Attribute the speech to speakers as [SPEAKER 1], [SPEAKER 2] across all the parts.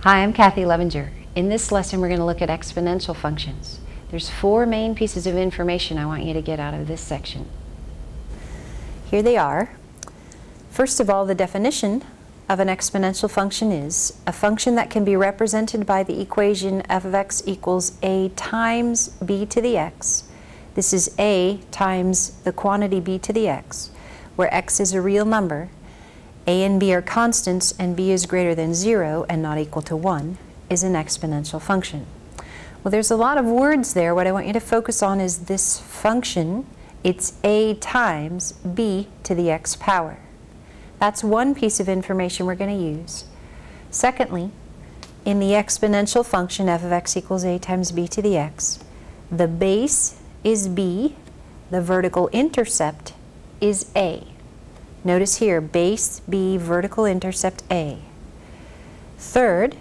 [SPEAKER 1] Hi, I'm Kathy Levinger. In this lesson, we're going to look at exponential functions. There's four main pieces of information I want you to get out of this section. Here they are. First of all, the definition of an exponential function is a function that can be represented by the equation f of x equals a times b to the x. This is a times the quantity b to the x, where x is a real number. A and b are constants and b is greater than 0 and not equal to 1 is an exponential function. Well, there's a lot of words there. What I want you to focus on is this function. It's a times b to the x power. That's one piece of information we're going to use. Secondly, in the exponential function f of x equals a times b to the x, the base is b, the vertical intercept is a. Notice here, base b, vertical intercept a. Third,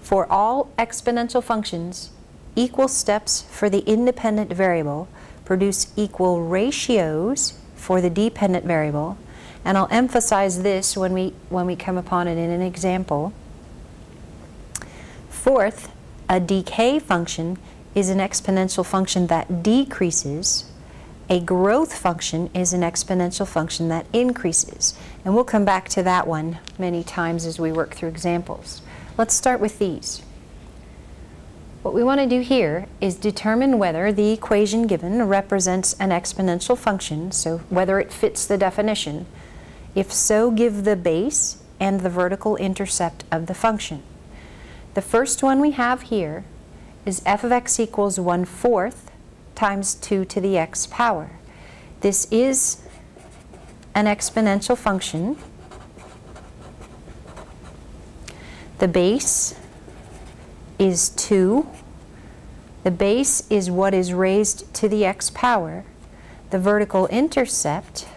[SPEAKER 1] for all exponential functions, equal steps for the independent variable produce equal ratios for the dependent variable, and I'll emphasize this when we come upon it in an example. Fourth, a decay function is an exponential function that decreases. A growth function is an exponential function that increases. And we'll come back to that one many times as we work through examples. Let's start with these. What we want to do here is determine whether the equation given represents an exponential function, so whether it fits the definition. If so, give the base and the vertical intercept of the function. The first one we have here is f of x equals 1/4 times 2 to the x power. This is an exponential function. The base is 2. The base is what is raised to the x power. The vertical intercept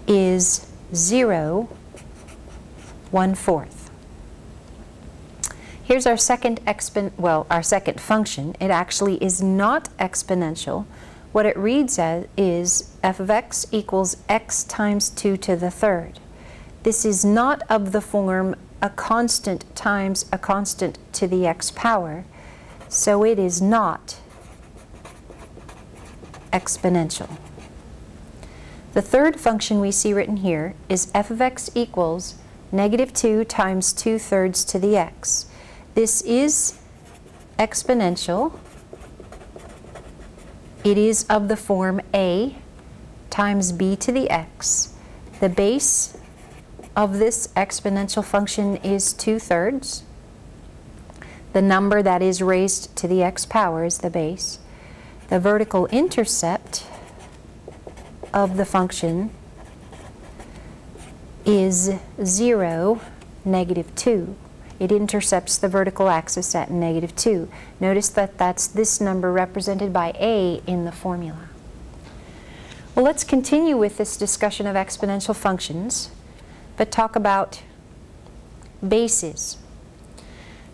[SPEAKER 1] is 0, 1/4. Here's our second function. It actually is not exponential. What it reads as is f of x equals x times 2 to the third. This is not of the form a constant times a constant to the x power, so it is not exponential. The third function we see written here is f of x equals -2 times 2/3 to the x. This is exponential. It is of the form a times b to the x. The base of this exponential function is 2/3. The number that is raised to the x power is the base. The vertical intercept of the function is 0, -2. It intercepts the vertical axis at -2. Notice that that's this number represented by a in the formula. Well, let's continue with this discussion of exponential functions, but talk about bases.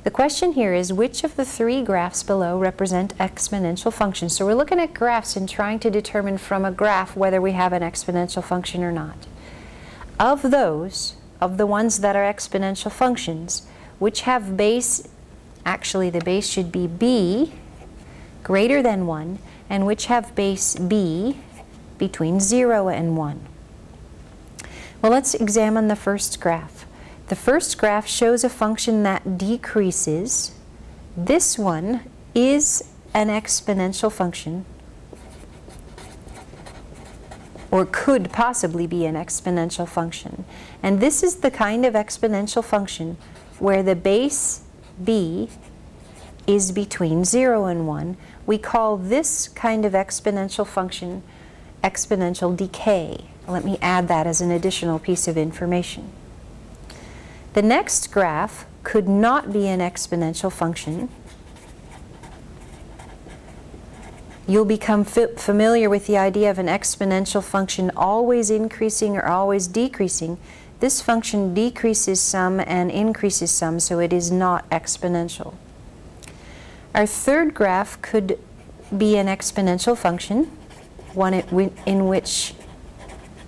[SPEAKER 1] The question here is, which of the three graphs below represent exponential functions? So we're looking at graphs and trying to determine from a graph whether we have an exponential function or not. Of those, of the ones that are exponential functions, which have base, actually the base should be b greater than 1, and which have base b between 0 and 1. Well, let's examine the first graph. The first graph shows a function that decreases. This one is an exponential function, or could possibly be an exponential function. And this is the kind of exponential function where the base b is between 0 and 1. We call this kind of exponential function exponential decay. Let me add that as an additional piece of information. The next graph could not be an exponential function. You'll become familiar with the idea of an exponential function always increasing or always decreasing. This function decreases some and increases some, so it is not exponential. Our third graph could be an exponential function, one in which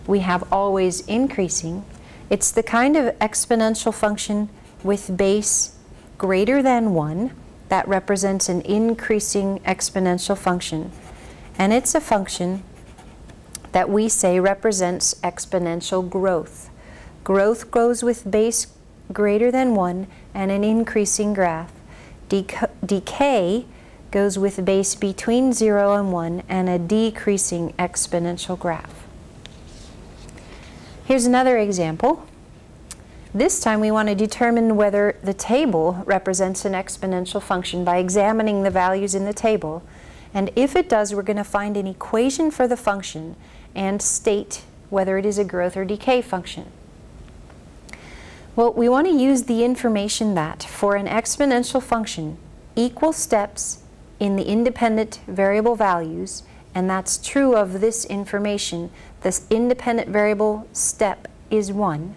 [SPEAKER 1] we have always increasing, It's the kind of exponential function with base greater than 1 that represents an increasing exponential function. And it's a function that we say represents exponential growth. Growth goes with base greater than 1 and an increasing graph. Decay goes with base between 0 and 1 and a decreasing exponential graph. Here's another example. This time we want to determine whether the table represents an exponential function by examining the values in the table. And if it does, we're going to find an equation for the function and state whether it is a growth or decay function. Well, we want to use the information that for an exponential function, equal steps in the independent variable values, and that's true of this information, this independent variable step is 1.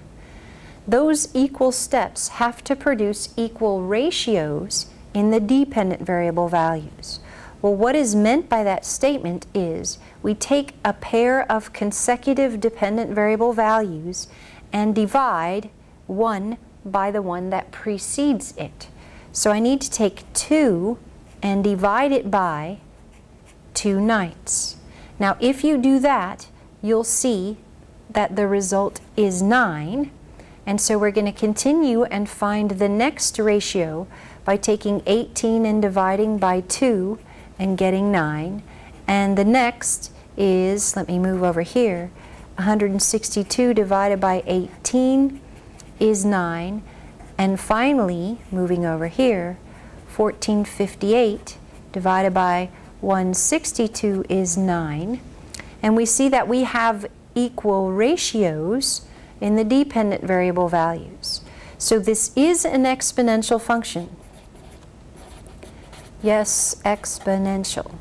[SPEAKER 1] Those equal steps have to produce equal ratios in the dependent variable values. Well, what is meant by that statement is we take a pair of consecutive dependent variable values and divide one by the one that precedes it. So I need to take 2 and divide it by 2 ninths. Now if you do that, you'll see that the result is 9. And so we're going to continue and find the next ratio by taking 18 and dividing by 2 and getting 9. And the next is, let me move over here, 162 divided by 18 is 9. And finally, moving over here, 1458 divided by 162 is 9. And we see that we have equal ratios in the dependent variable values. So this is an exponential function. Yes, exponential.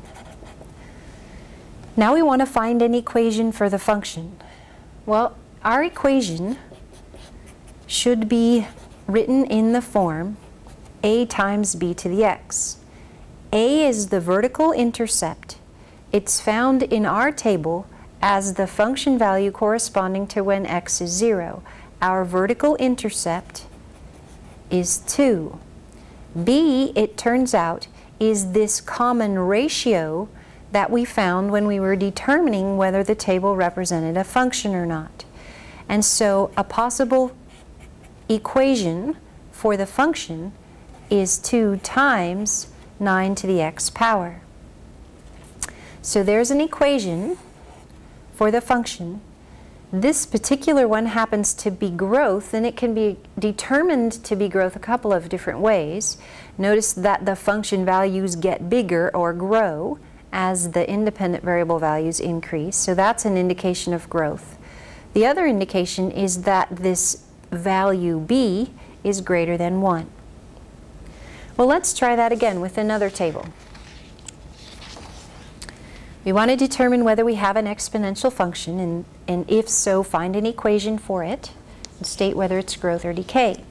[SPEAKER 1] Now we want to find an equation for the function. Well, our equation should be written in the form a times b to the x. A is the vertical intercept. It's found in our table as the function value corresponding to when x is 0. Our vertical intercept is 2. B, it turns out, is this common ratio that we found when we were determining whether the table represented a function or not. And so a possible equation for the function is 2 times 9 to the x power. So there's an equation for the function. This particular one happens to be growth, and it can be determined to be growth a couple of different ways. Notice that the function values get bigger or grow as the independent variable values increase, so that's an indication of growth. The other indication is that this value b is greater than 1. Well, let's try that again with another table. We want to determine whether we have an exponential function, and if so, find an equation for it and state whether it's growth or decay.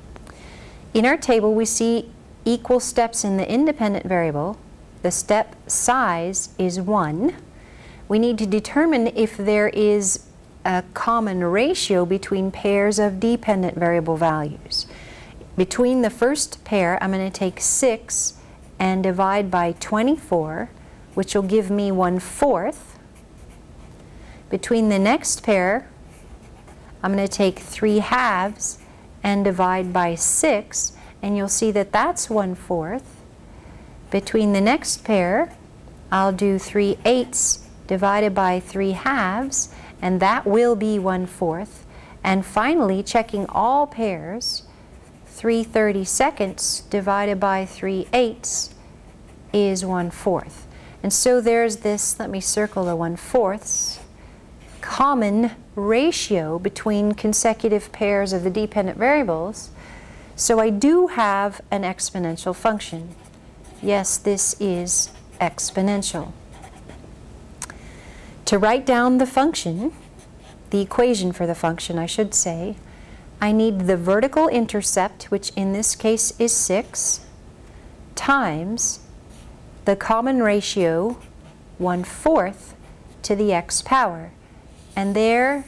[SPEAKER 1] In our table, we see equal steps in the independent variable. The step size is 1. We need to determine if there is a common ratio between pairs of dependent variable values. Between the first pair, I'm going to take 6 and divide by 24, which will give me 1/4. Between the next pair, I'm going to take 3/2 and divide by 6, and you'll see that that's 1/4. Between the next pair, I'll do 3/8 divided by 3/2, and that will be 1/4. And finally, checking all pairs, 3/32 divided by 3/8 is 1/4. And so there's this, let me circle the 1/4, common ratio between consecutive pairs of the dependent variables. So I do have an exponential function. Yes, this is exponential. To write down the function, the equation for the function, I should say, I need the vertical intercept, which in this case is 6, times the common ratio 1/4 to the x power. And there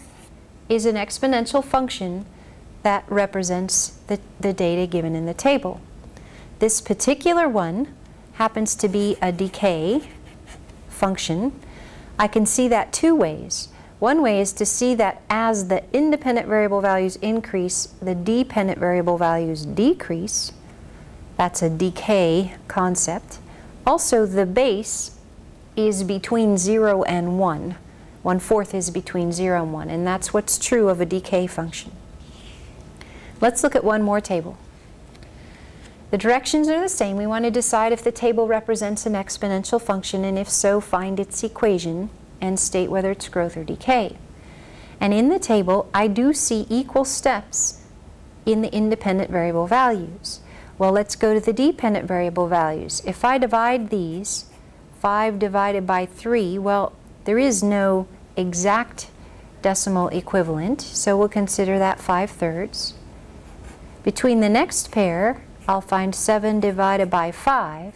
[SPEAKER 1] is an exponential function that represents the data given in the table. This particular one happens to be a decay function. I can see that two ways. One way is to see that as the independent variable values increase, the dependent variable values decrease. That's a decay concept. Also, the base is between 0 and 1. 1/4 is between 0 and 1, and that's what's true of a decay function. Let's look at one more table. The directions are the same. We want to decide if the table represents an exponential function, and if so, find its equation and state whether it's growth or decay. And in the table, I do see equal steps in the independent variable values. Well, let's go to the dependent variable values. If I divide these, 5 divided by 3, well, there is no exact decimal equivalent, so we'll consider that 5/3. Between the next pair, I'll find 7 divided by 5.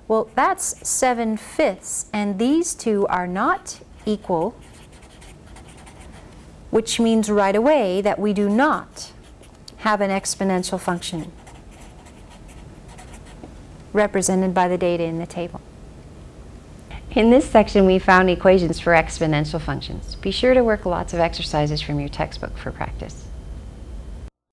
[SPEAKER 1] Well, that's 7/5, and these two are not equal, which means right away that we do not have an exponential function represented by the data in the table. In this section, we found equations for exponential functions. Be sure to work lots of exercises from your textbook for practice.